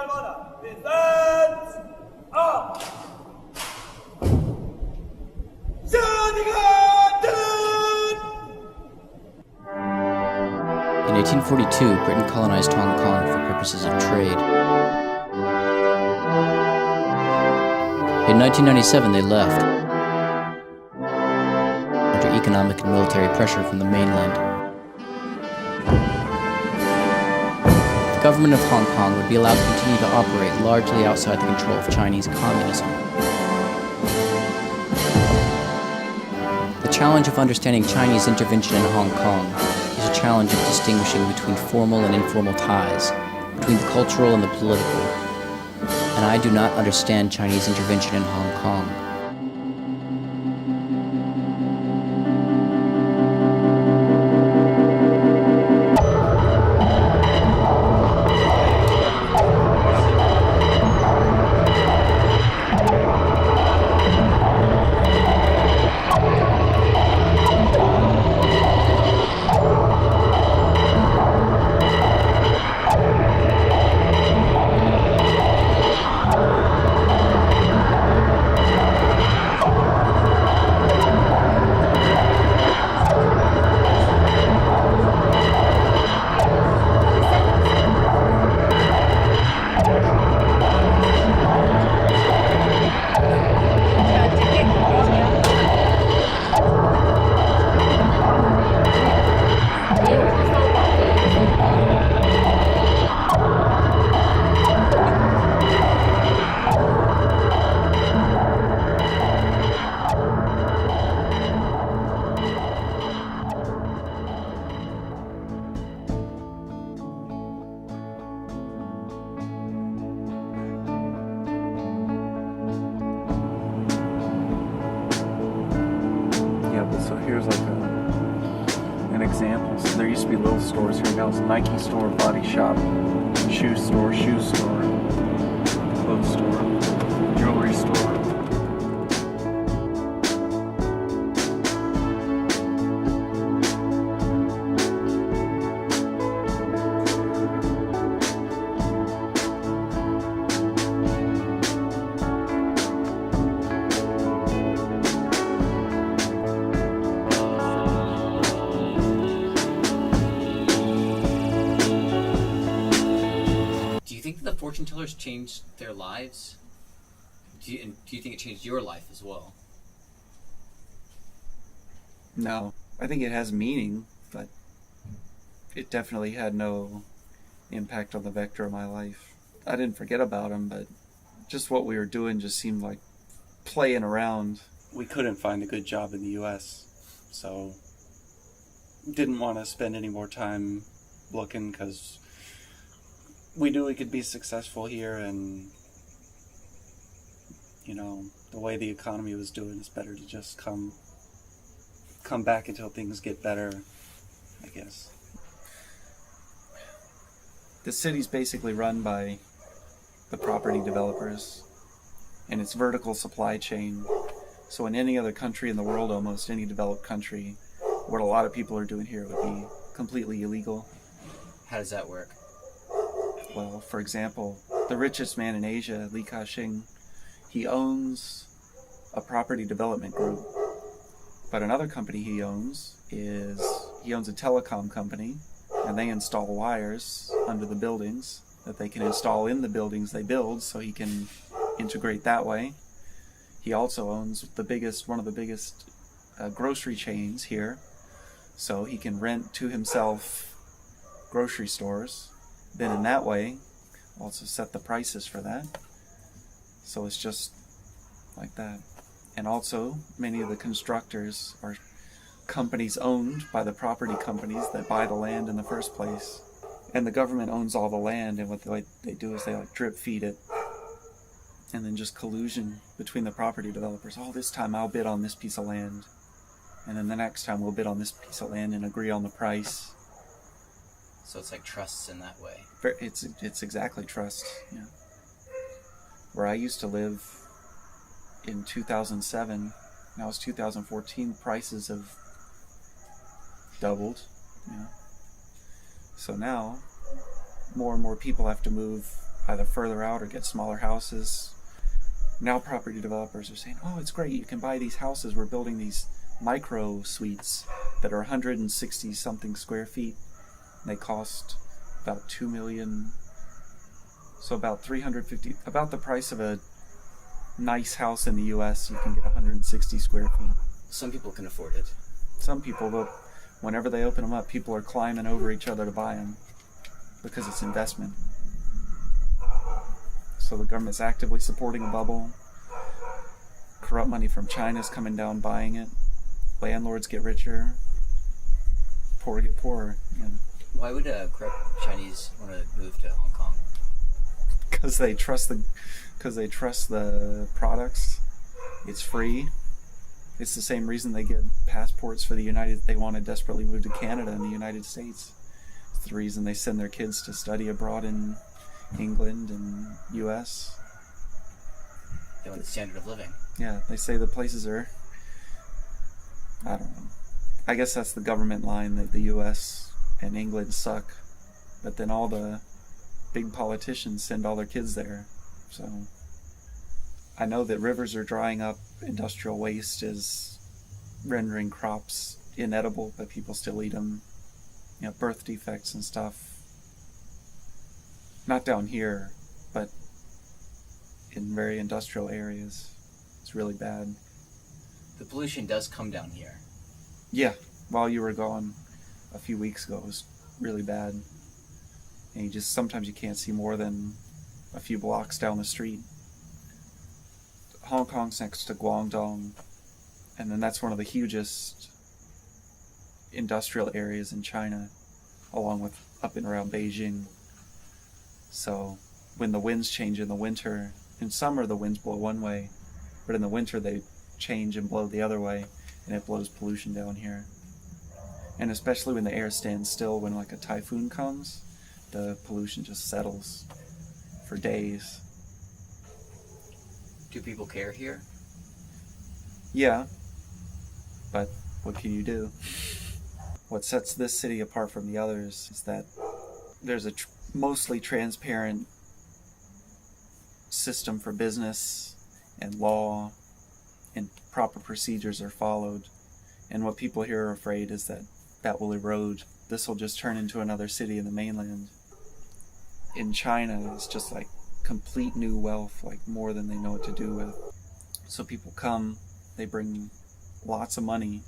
In 1842, Britain colonized Hong Kong for purposes of trade. In 1997, they left, under economic and military pressure from the mainland. The government of Hong Kong would be allowed to continue to operate largely outside the control of Chinese communism. The challenge of understanding Chinese intervention in Hong Kong is a challenge of distinguishing between formal and informal ties, between the cultural and the political. And I do not understand Chinese intervention in Hong Kong. So here's like an example. So there used to be little stores here. Now it's Nike store, body shop, shoe store, clothes store, jewelry store. Do you think that the fortune tellers changed their lives? Do you think it changed your life as well? No, I think it has meaning, but it definitely had no impact on the vector of my life. I didn't forget about them, but just what we were doing just seemed like playing around. We couldn't find a good job in the U.S., so didn't want to spend any more time looking because we knew we could be successful here, and you know, the way the economy was doing, it's better to just come back until things get better, I guess. The city's basically run by the property developers, and it's vertical supply chain. So in any other country in the world, almost any developed country, what a lot of people are doing here would be completely illegal. How does that work? Well, for example, the richest man in Asia, Li Ka-shing, he owns a property development group. But another company he owns a telecom company, and they install wires under the buildings that they can install in the buildings they build, so he can integrate that way. He also owns one of the biggest grocery chains here, so he can rent to himself grocery stores. Then in that way, also set the prices for that. So it's just like that. And also, many of the constructors are companies owned by the property companies that buy the land in the first place. And the government owns all the land, and what they do is they like drip feed it. And then just collusion between the property developers. Oh, this time I'll bid on this piece of land. And then the next time we'll bid on this piece of land and agree on the price. So it's like trusts in that way. It's exactly trust, yeah. Where I used to live in 2007, now it's 2014, prices have doubled, you know. So now, more and more people have to move either further out or get smaller houses. Now property developers are saying, oh, it's great, you can buy these houses. We're building these micro suites that are 160 something square feet. They cost about 2 million, so about 350, about the price of a nice house in the US. You can get 160 square feet. Some people can afford it. Some people, but whenever they open them up, people are climbing over each other to buy them because it's investment. So the government's actively supporting a bubble. Corrupt money from China's coming down buying it. Landlords get richer. Poor get poorer. You know. Why would corrupt Chinese want to move to Hong Kong? Because they trust the products. It's free. It's the same reason they get passports for the United. They want to desperately move to Canada and the United States. It's the reason they send their kids to study abroad in England and U.S. They want the standard of living. Yeah, they say the places are, I don't know. I guess that's the government line that the U.S. and England suck, but then all the big politicians send all their kids there. So I know that rivers are drying up. Industrial waste is rendering crops inedible, but people still eat them. You know, birth defects and stuff. Not down here, but in very industrial areas. It's really bad. The pollution does come down here. Yeah, while you were gone a few weeks ago, it was really bad. And sometimes you can't see more than a few blocks down the street. Hong Kong's next to Guangdong, and then that's one of the hugest industrial areas in China, along with up and around Beijing. So when the winds change in the winter, in summer the winds blow one way, but in the winter they change and blow the other way, and it blows pollution down here. And especially when the air stands still, when like a typhoon comes, the pollution just settles for days. Do people care here? Yeah, but what can you do? What sets this city apart from the others is that there's a mostly transparent system for business and law, and proper procedures are followed. And what people here are afraid is that that will erode. This will just turn into another city in the mainland. In China, it's just like complete new wealth, like more than they know what to do with. So people come, they bring lots of money,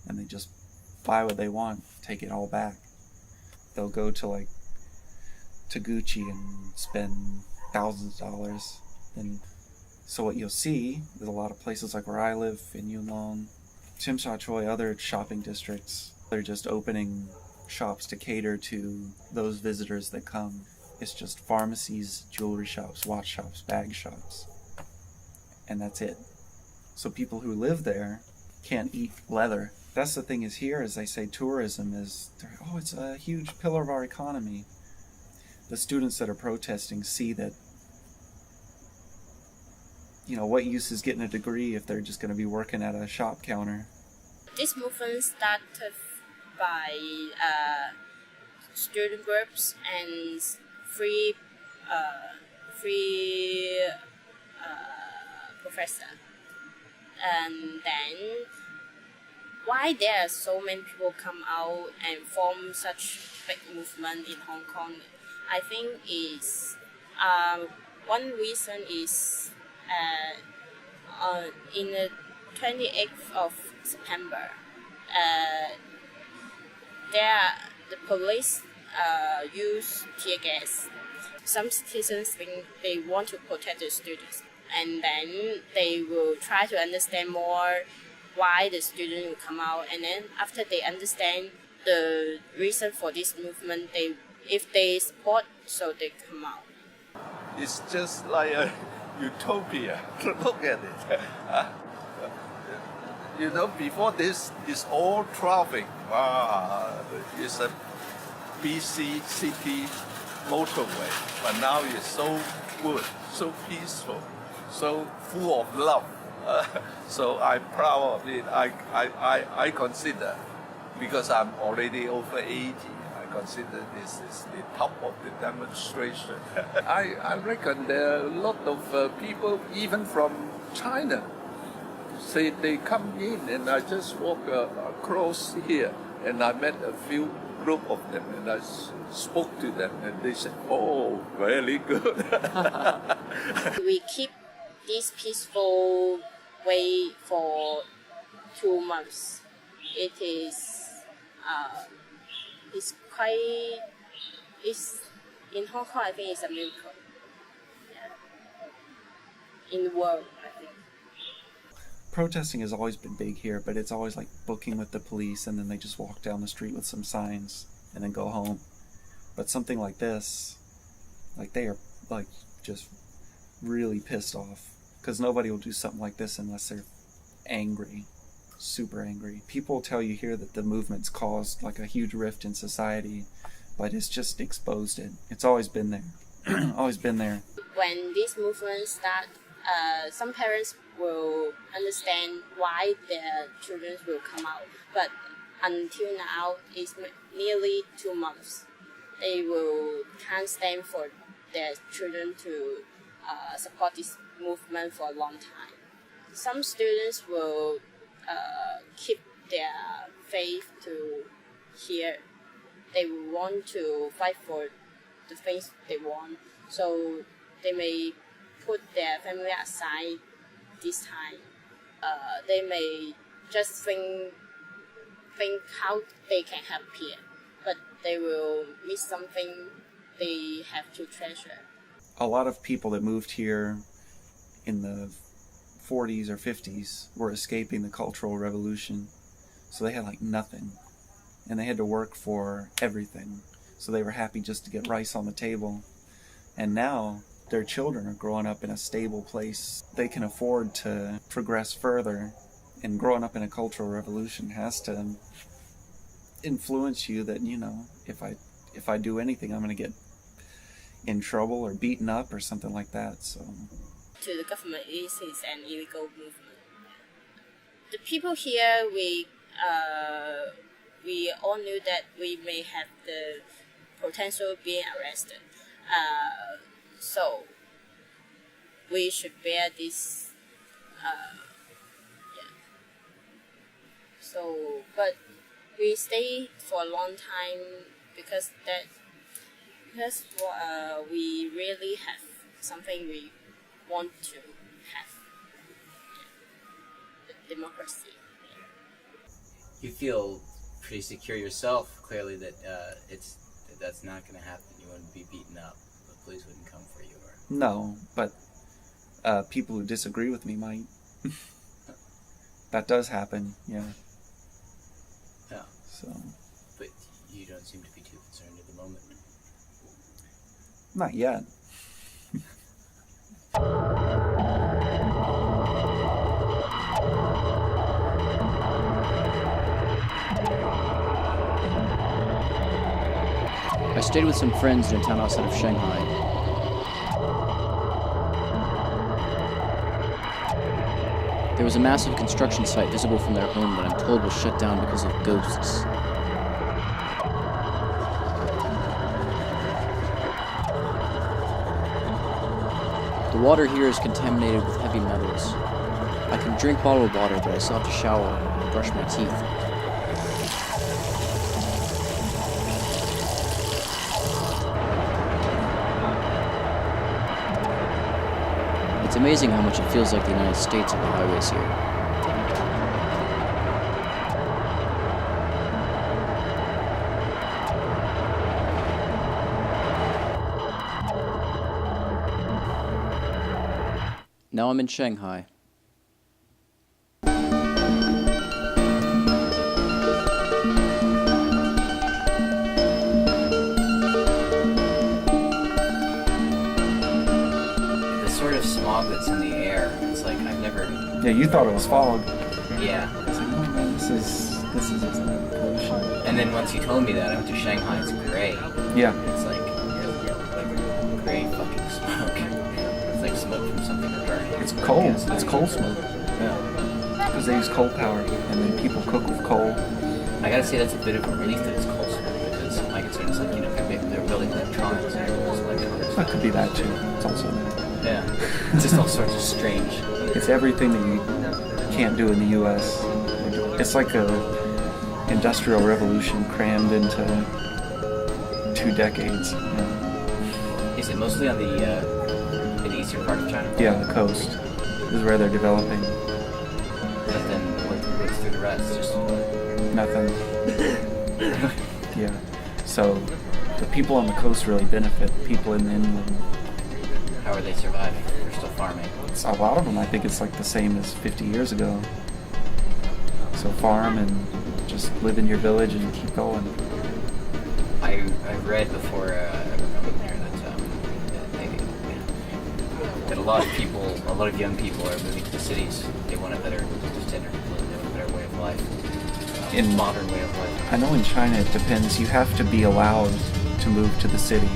and they just buy what they want, take it all back. They'll go to Gucci and spend thousands of dollars. And so what you'll see is a lot of places like where I live in Yunnan, Tsim Sha Tsui, other shopping districts, they're just opening shops to cater to those visitors that come. It's just pharmacies, jewelry shops, watch shops, bag shops, and that's it. So people who live there can't eat leather. That's the thing is here, as they say, tourism is, it's a huge pillar of our economy. The students that are protesting see that, what use is getting a degree if they're just going to be working at a shop counter? This movement started by student groups and free professor. And then why there are so many people come out and form such big movement in Hong Kong, I think is one reason is in the 28th of September, the police use tear gas. Some citizens think they want to protect the students, and then they will try to understand more why the student will come out, and then after they understand the reason for this movement, if they support, so they come out. It's just like a utopia. Look at it. Before this is all traffic. It's a busy city motorway, but now it's so good, so peaceful, so full of love. So I'm proud of it. I consider, because I'm already over 80, I consider this is the top of the demonstration. I reckon there are a lot of people, even from China, say they come in, and I just walk across here, and I met a few group of them, and I spoke to them, and they said, "Oh, very good." We keep this peaceful way for 2 months. It is it's quite it's in Hong Kong. I think it's a miracle. Yeah. In the world, I think. Protesting has always been big here, but it's always like booking with the police, and then they just walk down the street with some signs and then go home. But something like this, like they are like just really pissed off, because nobody will do something like this unless they're angry, super angry. People tell you here that the movement's caused like a huge rift in society, but it's just exposed it. It's always been there. Always been there. When this movement starts, some parents will understand why their children will come out, but until now, it's nearly 2 months. They can't stand for their children to support this movement for a long time. Some students will keep their faith to here. They will want to fight for the things they want, so they may put their family aside this time. They may just think how they can help here, but they will miss something they have to treasure. A lot of people that moved here in the 40s or 50s were escaping the Cultural Revolution, so they had like nothing, and they had to work for everything, so they were happy just to get rice on the table. And now their children are growing up in a stable place. They can afford to progress further, and growing up in a Cultural Revolution has to influence you that, you know, if I do anything, I'm going to get in trouble or beaten up or something like that. So to the government, it is an illegal movement. The people here, we all knew that we may have the potential of being arrested. So we should bear this. So, but we stay for a long time because we really have something we want to have. The democracy. You feel pretty secure yourself, clearly, that that's not going to happen. You wouldn't be beaten up. The police wouldn't come for you. Or... No, but people who disagree with me might. That does happen, yeah. Yeah. So. But you don't seem to be too concerned at the moment. Not yet. I stayed with some friends in a town outside of Shanghai. There was a massive construction site visible from their home that I'm told was shut down because of ghosts. The water here is contaminated with heavy metals. I can drink bottled water, but I still have to shower and brush my teeth. It's amazing how much it feels like the United States on the highways here. Now I'm in Shanghai. The sort of smog that's in the air, it's like I've never... Yeah, you thought it was fog. Yeah. It's like, oh man, this is pollution. And then once you told me that, I went to Shanghai, it's gray. Yeah. It's like gray fucking smoke. It's like smoke from something burning. It's coal. It's coal smoke. Yeah. Because they use coal power, and then people cook with coal. I gotta say that's a bit of a relief that it's coal smoke, because my concern is be that too. It's also that. Yeah. It's just all sorts of strange. It's everything that you can't do in the U.S. It's like a industrial revolution crammed into 2 decades. Is it mostly on the eastern part of China? Yeah, the coast is where they're developing. But then what's through the rest? Just Nothing. Yeah. So the people on the coast really benefit. People in the inland, how are they surviving? They're still farming. a lot of them, I think it's like the same as 50 years ago. So farm and just live in your village and keep going. I read before I moved here that a lot of young people are moving to the cities. They want a better standard of living, a better way of life, In modern way of life. I know in China it depends. You have to be allowed to move to the city.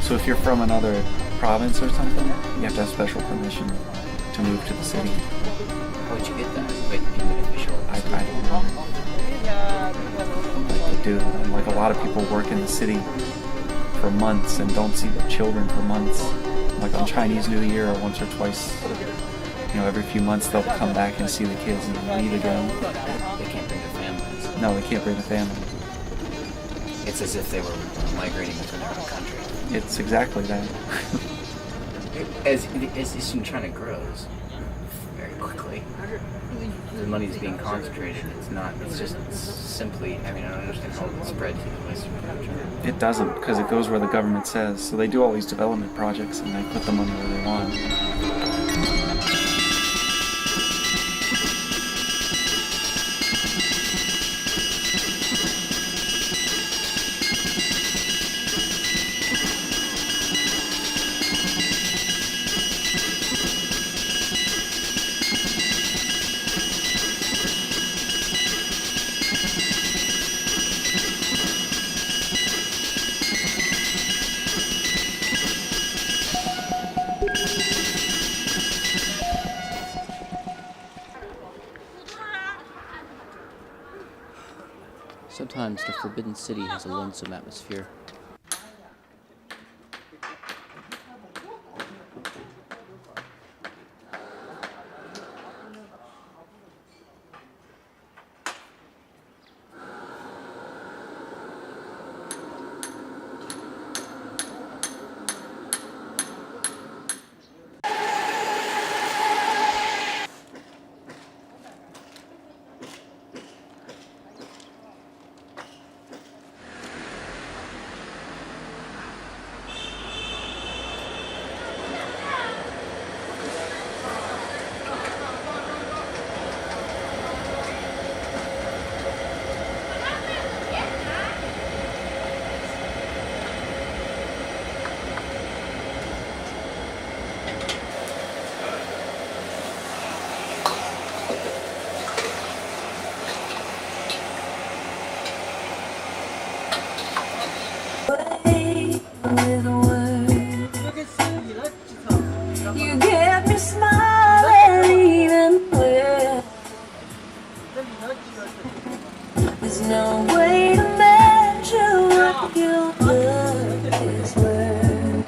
So if you're from another province or something, you have to have special permission to move to the city. How would you get that? Like being official? I don't know. Like they do. And like a lot of people work in the city for months and don't see their children for months. Like on Chinese New Year, once or twice, every few months they'll come back and see the kids and then leave again. They can't bring their families. No, they can't bring the family. It's as if they were migrating within their own country. It's exactly that. As Eastern China grows very quickly, the money is being concentrated. It's just simply, I don't understand how it would spread to the western part of China. It doesn't, because it goes where the government says. So they do all these development projects and they put the money where they want. Sometimes the Forbidden City has a lonesome atmosphere. With a word, you get me smiling even when there's no way to measure what your love is worth.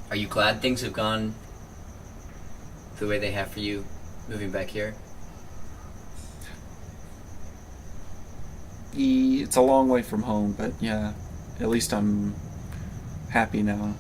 Are you glad things have gone the way they have for you moving back here? It's a long way from home, but yeah, at least I'm happy now.